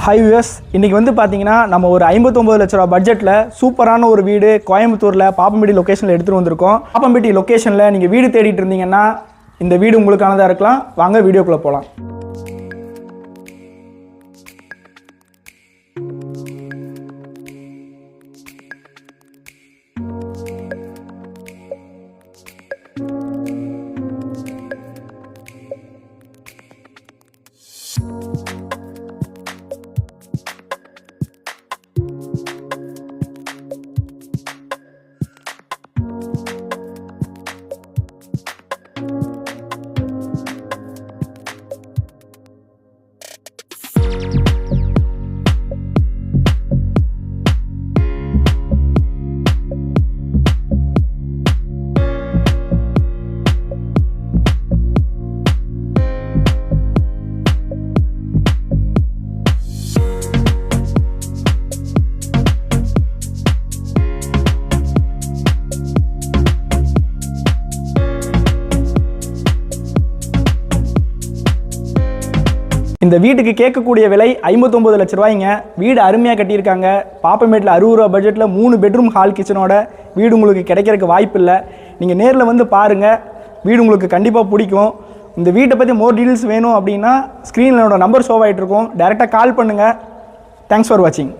Hi viewers, இன்றைக்கி வந்து பார்த்தீங்கன்னா நம்ம ஒரு 59 லட்ச ரூபா பட்ஜெட்டில் சூப்பரான ஒரு வீடு கோயம்புத்தூரில் பாப்பம்பட்டி லொக்கேஷனில் எடுத்துகிட்டு வந்திருக்கோம். பாப்பம்பட்டி லொக்கேஷனில் நீங்கள் வீடு தேடிட்டு இருந்தீங்கன்னா இந்த வீடு உங்களுக்கானதாக இருக்கலாம். வாங்க வீடியோக்குள்ளே போகலாம். இந்த வீட்டுக்கு கேட்கக்கூடிய விலை 59 லட்ச ரூபாய்ங்க. வீடு அருமையாக கட்டியிருக்காங்க. பாப்பம்பேட்டில் 60 ரூபா பட்ஜெட்டில் 3 பெட்ரூம் ஹால் கிச்சனோட வீடு உங்களுக்கு கிடைக்கிறதுக்கு வாய்ப்பு இல்லை. நீங்கள் நேரில் வந்து பாருங்கள், வீடு உங்களுக்கு கண்டிப்பாக பிடிக்கும். இந்த வீட்டை பற்றி மோர் டீட்டெயில்ஸ் வேணும் அப்படின்னா ஸ்க்ரீனில் என்னோட நம்பர் ஷோ ஆகிட்டு இருக்கும். டைரெக்டாக கால் பண்ணுங்கள். தேங்க்ஸ் ஃபார் வாட்சிங்.